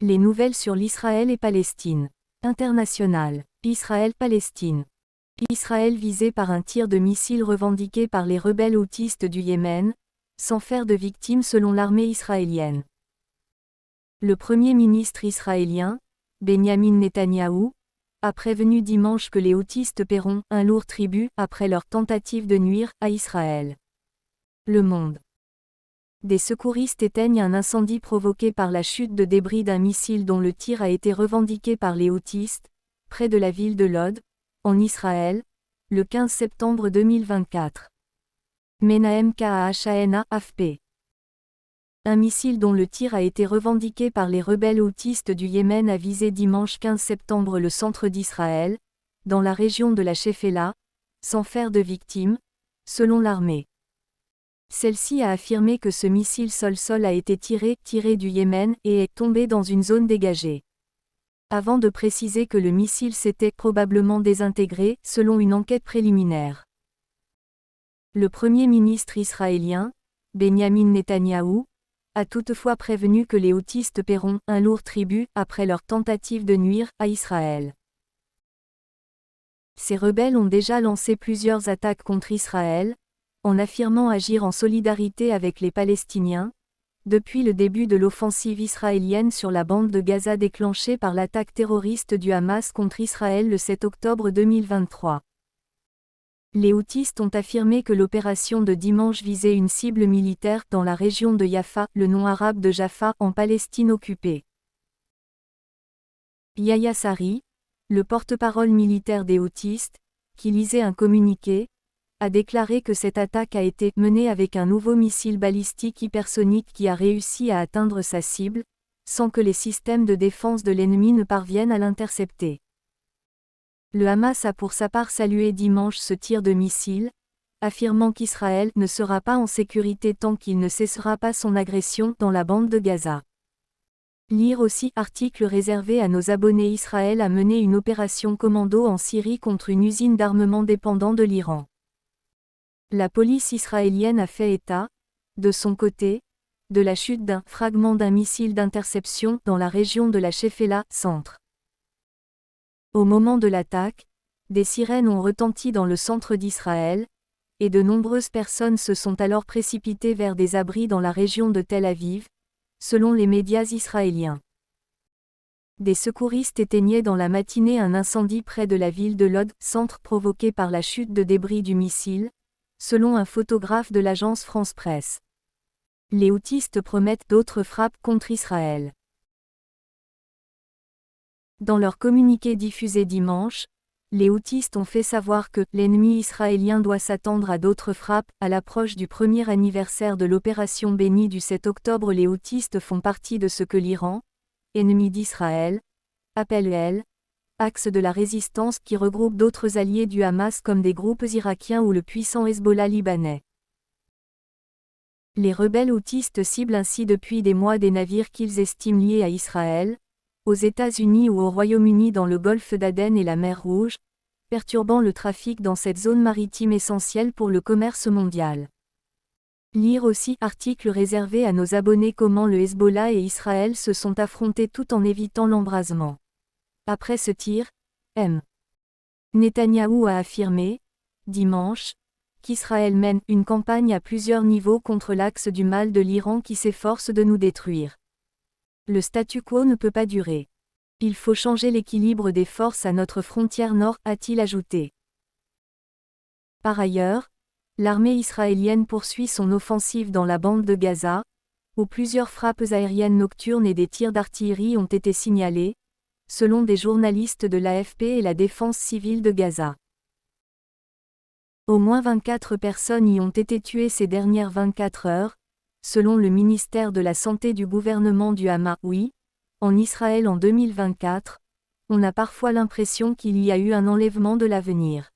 Les nouvelles sur l'Israël et Palestine. International. Israël-Palestine. Israël visé par un tir de missile revendiqué par les rebelles houthistes du Yémen, sans faire de victimes selon l'armée israélienne. Le Premier ministre israélien, Benyamin Netanyahou, a prévenu dimanche que les houthistes paieront un lourd tribut après leur tentative de nuire à Israël. Le Monde. Des secouristes éteignent un incendie provoqué par la chute de débris d'un missile dont le tir a été revendiqué par les houthistes, près de la ville de Lod, en Israël, le 15 septembre 2024. Menahem Kahana AFP. Un missile dont le tir a été revendiqué par les rebelles houthistes du Yémen a visé dimanche 15 septembre le centre d'Israël, dans la région de la Shephéla, sans faire de victimes, selon l'armée. Celle-ci a affirmé que ce missile sol-sol a été tiré du Yémen et est tombé dans une zone dégagée. Avant de préciser que le missile s'était probablement désintégré, selon une enquête préliminaire. Le Premier ministre israélien, Benyamin Netanyahou, a toutefois prévenu que les houthistes paieront un lourd tribut après leur tentative de nuire à Israël. Ces rebelles ont déjà lancé plusieurs attaques contre Israël, en affirmant agir en solidarité avec les Palestiniens, depuis le début de l'offensive israélienne sur la bande de Gaza déclenchée par l'attaque terroriste du Hamas contre Israël le 7 octobre 2023. Les houthistes ont affirmé que l'opération de dimanche visait une cible militaire dans la région de Yafa, le nom arabe de Jaffa en Palestine occupée. Yahya Sarri, le porte-parole militaire des houthistes, qui lisait un communiqué, a déclaré que cette attaque a été menée avec un nouveau missile balistique hypersonique qui a réussi à atteindre sa cible, sans que les systèmes de défense de l'ennemi ne parviennent à l'intercepter. Le Hamas a pour sa part salué dimanche ce tir de missile, affirmant qu'Israël ne sera pas en sécurité tant qu'il ne cessera pas son agression dans la bande de Gaza. Lire aussi article réservé à nos abonnés. Israël a mené une opération commando en Syrie contre une usine d'armement dépendant de l'Iran. La police israélienne a fait état, de son côté, de la chute d'un fragment d'un missile d'interception dans la région de la Shephéla, centre. Au moment de l'attaque, des sirènes ont retenti dans le centre d'Israël, et de nombreuses personnes se sont alors précipitées vers des abris dans la région de Tel Aviv, selon les médias israéliens. Des secouristes éteignaient dans la matinée un incendie près de la ville de Lod, centre provoqué par la chute de débris du missile, selon un photographe de l'agence France Presse. Les houthistes promettent d'autres frappes contre Israël. Dans leur communiqué diffusé dimanche, les houthistes ont fait savoir que l'ennemi israélien doit s'attendre à d'autres frappes. À l'approche du premier anniversaire de l'opération bénie du 7 octobre, les houthistes font partie de ce que l'Iran, ennemi d'Israël, appelle axe de la résistance qui regroupe d'autres alliés du Hamas comme des groupes irakiens ou le puissant Hezbollah libanais. Les rebelles houthistes ciblent ainsi depuis des mois des navires qu'ils estiment liés à Israël, aux États-Unis ou au Royaume-Uni dans le golfe d'Aden et la mer Rouge, perturbant le trafic dans cette zone maritime essentielle pour le commerce mondial. Lire aussi article réservé à nos abonnés. Comment le Hezbollah et Israël se sont affrontés tout en évitant l'embrasement. Après ce tir, M. Netanyahou a affirmé, dimanche, qu'Israël mène une campagne à plusieurs niveaux contre l'axe du mal de l'Iran qui s'efforce de nous détruire. Le statu quo ne peut pas durer. Il faut changer l'équilibre des forces à notre frontière nord, a-t-il ajouté. Par ailleurs, l'armée israélienne poursuit son offensive dans la bande de Gaza, où plusieurs frappes aériennes nocturnes et des tirs d'artillerie ont été signalés, selon des journalistes de l'AFP et la défense civile de Gaza. Au moins 24 personnes y ont été tuées ces dernières 24 heures, selon le ministère de la Santé du gouvernement du Hamas. Oui, en Israël en 2024, on a parfois l'impression qu'il y a eu un enlèvement de l'avenir.